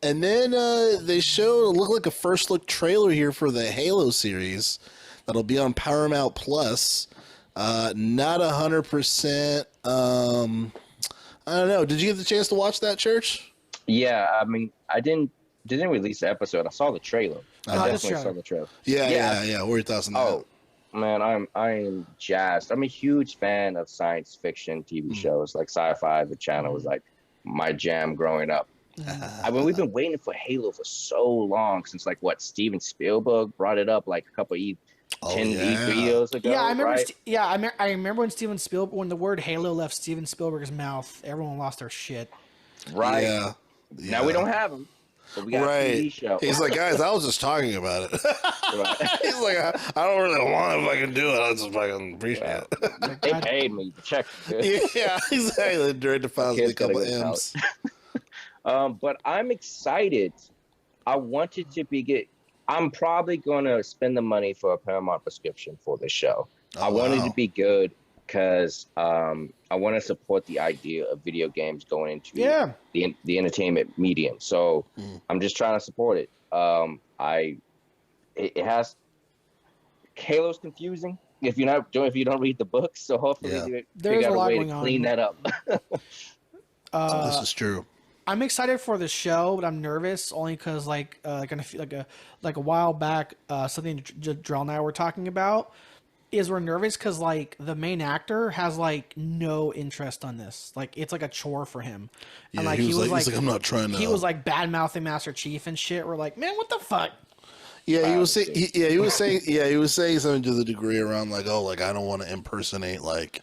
And then they showed looked like a first look trailer here for the Halo series that'll be on Paramount Plus. Not 100%. I don't know. Did you get the chance to watch that, Church? Yeah, I mean, I didn't release the episode. I saw the trailer. I definitely saw the trailer. Yeah. What are your thoughts on that? Oh man, I am jazzed. I'm a huge fan of science fiction TV shows like sci-fi. The channel was like my jam growing up. I mean, we've been waiting for Halo for so long since like what Steven Spielberg brought it up like a couple of 10 years ago. Yeah, I remember. Right? I remember when Steven Spielberg, when the word Halo left Steven Spielberg's mouth, everyone lost their shit. Right. Yeah. Now we don't have him. But we got a TV show. He's like, guys, I was just talking about it. He's like, I don't really want to fucking do it. I just fucking appreciate it. They paid me to check. Yeah, exactly. Direct deposit a couple of M's. But I'm excited. I wanted to be good. I'm probably going to spend the money for a Paramount prescription for this show. I wanted to be good because I want to support the idea of video games going into the entertainment medium. So I'm just trying to support it. It has Halo's confusing if you don't read the books. So hopefully you figure out a way to clean that up. This is true. I'm excited for the show, but I'm nervous only because like a while back, something Drell and I were talking about is we're nervous because like the main actor has like no interest on this. Like it's like a chore for him. Yeah, and like he's like I'm not trying to. He was like bad mouthing Master Chief and shit. We're like, man, what the fuck? Yeah, he was saying something to the degree around like, oh, like I don't want to impersonate like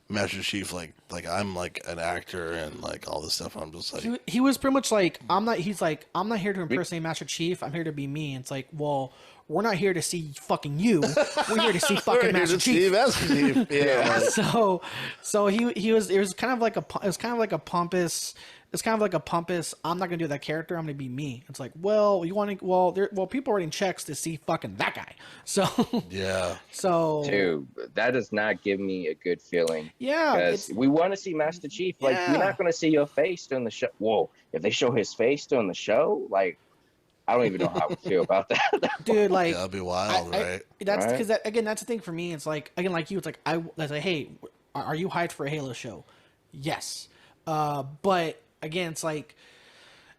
Master Chief, like I'm like an actor and like all this stuff. I'm just like he was pretty much like I'm not here to impersonate Master Chief. I'm here to be me. And it's like, well, we're not here to see fucking you. We're here to see fucking Master Chief. Yeah. So he was. It was kind of like a pompous. It's kind of like a pompous. I'm not gonna do that character. I'm gonna be me. It's like, well, you want to? Well, people are writing checks to see fucking that guy. So yeah. So dude, that does not give me a good feeling. Yeah, because we want to see Master Chief. Like you're not gonna see your face during the show. Whoa, if they show his face during the show, like I don't even know how I would feel about that. Dude, like that'd be wild, right? That's because again, that's the thing for me. It's like again, like you. It's like I was like, hey, are you hyped for a Halo show? Yes, but. Again, it's like,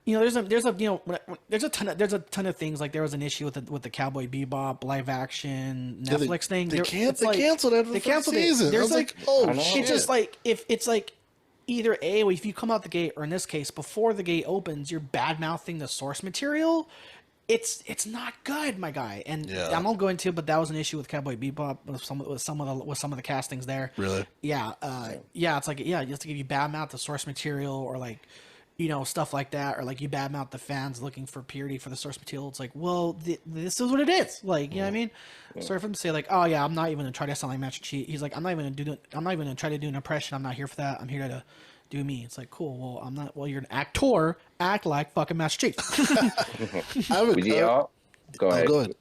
there's a ton of things. Like there was an issue with the Cowboy Bebop live action Netflix thing. They canceled it after the first season. There's like, oh shit. It's just like if it's like either if you come out the gate, or in this case before the gate opens, you're bad mouthing the source material. It's not good, my guy. And I'm not going to, but that was an issue with Cowboy Bebop with some of the castings there. Really? Yeah. It's like you have to give you bad mouth the source material or like, stuff like that, or like you bad mouth the fans looking for purity for the source material. It's like, well, this is what it is. Like, you know what I mean? Yeah. Sorry for him to say like, oh yeah, I'm not even gonna try to sound like Master Chief. He's like, I'm not even gonna try to do an impression. I'm not here for that. I'm here to do me. It's like, cool. Well, I'm not. Well, you're an actor. Act like fucking Master Chief. Go ahead. Go ahead.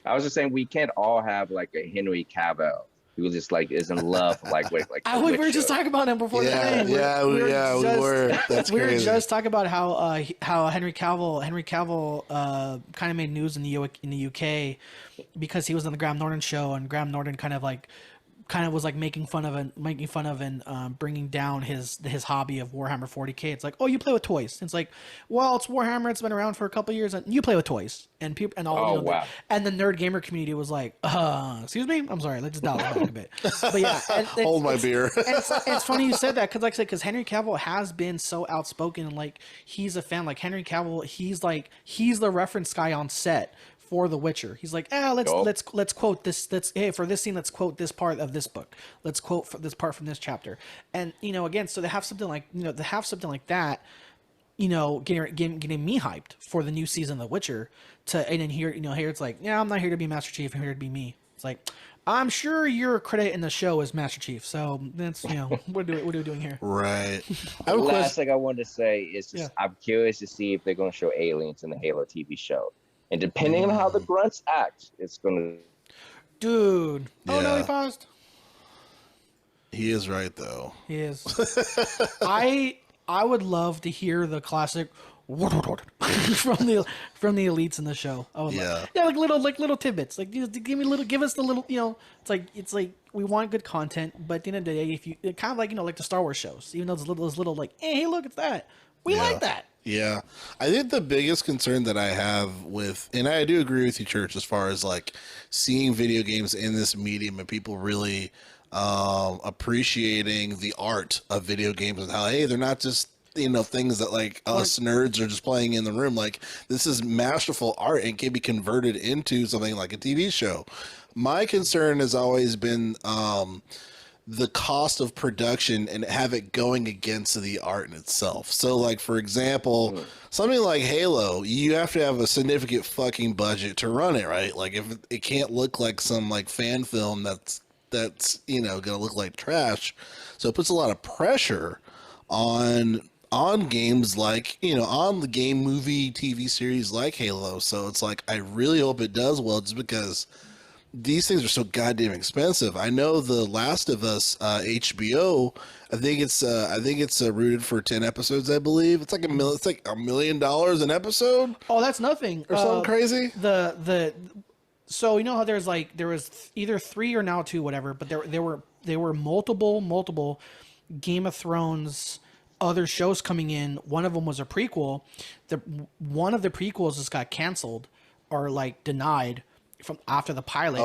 I was just saying we can't all have like a Henry Cavill who just like is in love with we were just talking about him before. We were. That's we crazy. were just talking about how Henry Cavill kind of made news in the UK because he was on the Graham Norton show, and Graham Norton kind of was like making fun of and bringing down his hobby of Warhammer 40K. It's like, oh, you play with toys. And it's like, well, it's Warhammer. It's been around for a couple of years, and you play with toys. And people and all. Wow. And the nerd gamer community was like, excuse me, I'm sorry. Let's dial it back a bit. But yeah, hold my beer. And it's funny you said that because, like I said, because Henry Cavill has been so outspoken and like he's a fan. Like Henry Cavill, he's the reference guy on set for The Witcher. He's like, let's quote this. For this scene, let's quote this part of this book. Let's quote this part from this chapter. And again, so they have something like that. Getting me hyped for the new season of The Witcher. And then here it's like, yeah, I'm not here to be Master Chief. I'm here to be me. It's like, I'm sure your credit in the show is Master Chief. So that's what are we doing here? Right. The last thing I wanted to say is I'm curious to see if they're going to show aliens in the Halo TV show. And depending on how the grunts act, it's going to... Dude. Yeah. Oh, no, he paused. He is right, though. He is. I I would love to hear the classic from the elites in the show. I would love, yeah, like little tidbits. Like just give us the little, it's like we want good content, but at the end of the day, if you kind of like like the Star Wars shows, even though those little like, hey, look, it's that. We like that. Yeah. I think the biggest concern that I have with, and I do agree with you, Church, as far as like seeing video games in this medium and people really appreciating the art of video games and how, hey, they're not just, things that like us nerds are just playing in the room. Like this is masterful art and can be converted into something like a TV show. My concern has always been, the cost of production and have it going against the art in itself. So like, for example, something like Halo, you have to have a significant fucking budget to run it, right? Like if it can't look like some like fan film that's gonna look like trash. So it puts a lot of pressure on games like, on the game, movie, TV series like Halo. So it's like, I really hope it does well, just because these things are so goddamn expensive. I know the Last of Us HBO. I think it's rooted for 10 episodes. I believe it's like $1 million an episode. Oh, that's nothing. Or something crazy. So how there was either 3 or now 2, whatever. But there were multiple Game of Thrones other shows coming in. One of them was a prequel. One of the prequels just got canceled or like denied from after the pilot.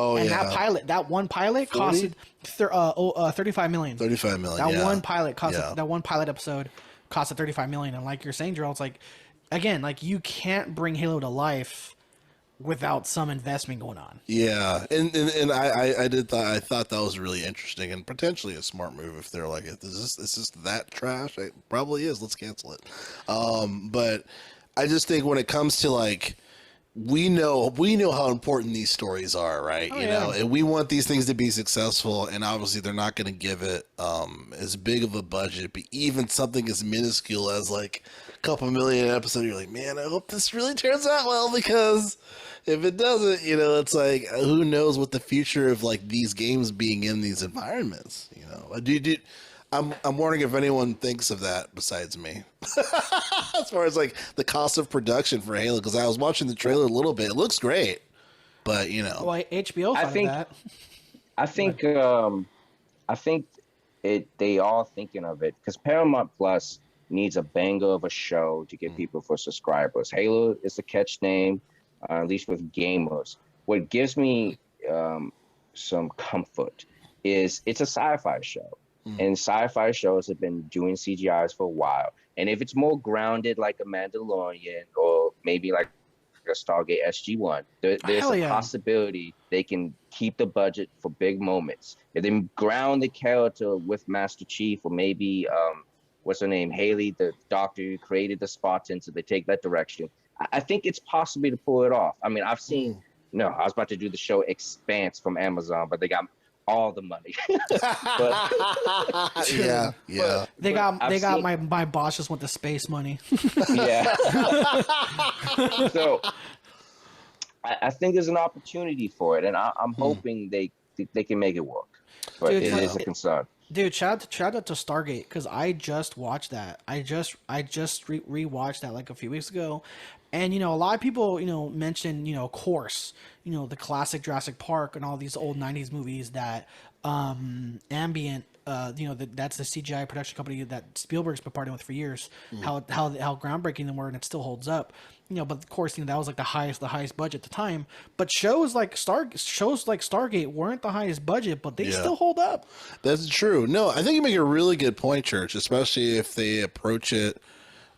That one pilot costed $35 million. $35 million. One pilot that one pilot episode costed $35 million. And like you're saying, Gerald, it's like, again, like you can't bring Halo to life without some investment going on. Yeah, and I thought that was really interesting and potentially a smart move if they're like, is this that trash? It probably is. Let's cancel it. But I just think when it comes to like, we know how important these stories are, right? And we want these things to be successful, and obviously they're not going to give it as big of a budget, but even something as minuscule as like a couple million an episode, you're like, man, I hope this really turns out well, because if it doesn't, it's like, who knows what the future of like these games being in these environments, I'm wondering if anyone thinks of that besides me, as far as like the cost of production for Halo. Because I was watching the trailer a little bit; it looks great, but well, HBO thought of that. I think they are thinking of it because Paramount Plus needs a banger of a show to get people for subscribers. Halo is the catch name, at least with gamers. What gives me some comfort is it's a sci-fi show. And sci-fi shows have been doing CGIs for a while. And if it's more grounded like a Mandalorian or maybe like a Stargate SG-1, there's a possibility they can keep the budget for big moments. If they ground the character with Master Chief or maybe, what's her name, Haley, the doctor who created the Spartans, so they take that direction, I think it's possible to pull it off. I mean, I've seen, I was about to do the show Expanse from Amazon, but they got all the money. They got my boss just want the space money. Yeah. So I think there's an opportunity for it, and I'm hoping they can make it work. But it is a concern. Dude, shout out to Stargate, because I just watched that. I just rewatched that like a few weeks ago, and a lot of people mention of course the classic Jurassic Park and all these old '90s movies that Ambient that's the CGI production company that Spielberg's been partnering with for years. How groundbreaking they were, and it still holds up. But of course, that was like the highest budget at the time. But shows like Stargate weren't the highest budget, but they still hold up. That's true. No, I think you make a really good point, Church, especially if they approach it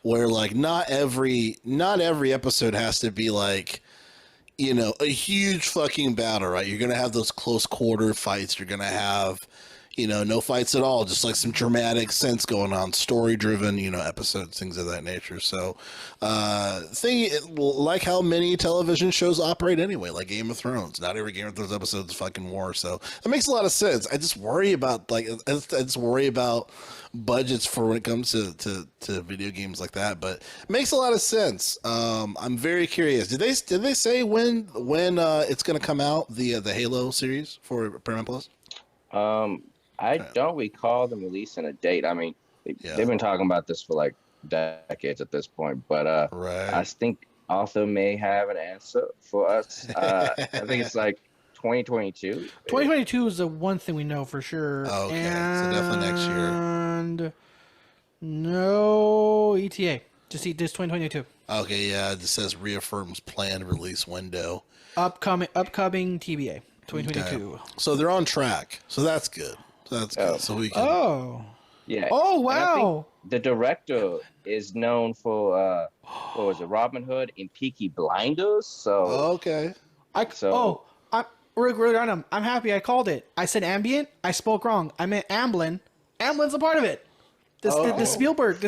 where like not every episode has to be like, a huge fucking battle, right? You're going to have those close quarter fights. You're going to have, no fights at all, just like some dramatic sense going on, story driven, episodes, things of that nature. So, like how many television shows operate anyway, like Game of Thrones. Not every Game of Thrones episode is fucking war. So that makes a lot of sense. I just worry about budgets for when it comes to video games like that, but it makes a lot of sense. I'm very curious. Did they say when it's going to come out, the Halo series for Paramount Plus? I don't recall them releasing a date. I mean, Yeah. They've been talking about this for like decades at this point, but Right. I think Arthur may have an answer for us. I think it's like 2022. 2022 is the one thing we know for sure. Okay, so definitely next year. And no ETA. Just 2022. Okay, yeah, it says reaffirms planned release window. Upcoming TBA 2022. Okay. So they're on track. So that's good. So we can. Oh. Yeah. Oh And I think wow. the director is known for what was it, Robin Hood and Peaky Blinders. So Okay. Really random. I'm happy I called it. I said ambient. I spoke wrong. I meant Amblin. Amblin's a part of it. The Spielberg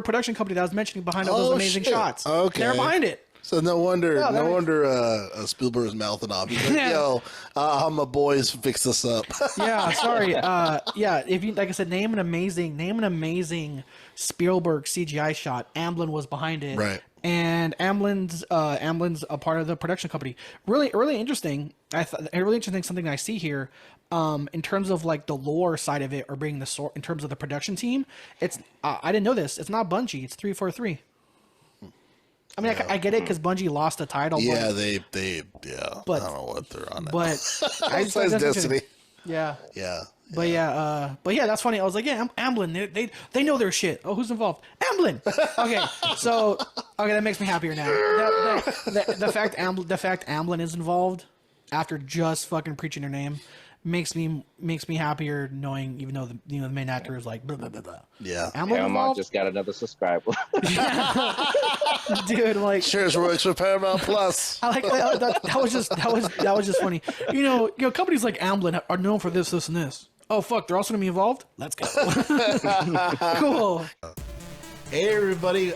production company that I was mentioning behind all those amazing shit. shots. Okay. They're behind it. So no wonder that Spielberg's mouthing off. He's like, "Yo, my boys fix this up." Yeah, sorry. Yeah, if you like I said, name an amazing Spielberg CGI shot. Amblin was behind it, Right. And Amblin's a part of the production company. Really interesting. Really interesting something I see here. In terms of like the lore side of it, or bringing the in terms of the production team, it's I didn't know this. It's not Bungie. It's 343. I mean, I get it because Bungie lost the title. Yeah, but, I don't know what they're on. But Besides Destiny. Yeah. Yeah. But yeah, that's funny. I was like, yeah, Amblin. They know their shit. Oh, who's involved? Amblin. Okay, that makes me happier now. The fact Amblin is involved after just fucking preaching their name makes me happier, knowing even though the main actor is like blah blah blah blah. Yeah. Amblin Paramount involved? just got another subscriber. Dude, like Cheers works for Paramount Plus. I like that was just funny. You know, companies like Amblin are known for this, and this. Oh fuck, they're also gonna be involved. Let's go. Cool. Hey everybody,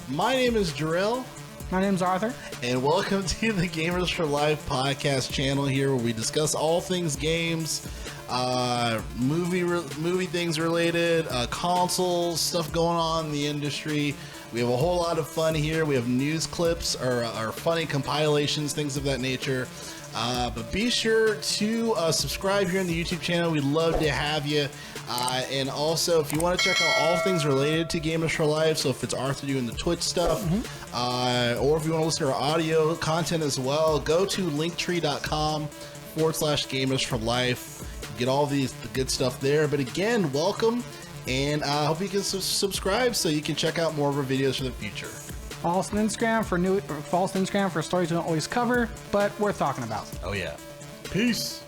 my name is Jarrell, My name's Arthur. and welcome to the Gamers for Life podcast channel here, where we discuss all things games, movie things related, consoles, stuff going on in the industry. We have a whole lot of fun here. We have news clips, or funny compilations, things of that nature. But be sure to subscribe here on the YouTube channel. We'd love to have you. And also, if you want to check out all things related to Gamers for Life, so if it's Arthur doing the Twitch stuff, or if you want to listen to our audio content as well, go to linktree.com/Gamers for Life. Get all the good stuff there. But again, welcome, and I hope you can subscribe so you can check out more of our videos for the future. Follow us on Instagram for stories we don't always cover, but worth talking about. Oh, yeah. Peace.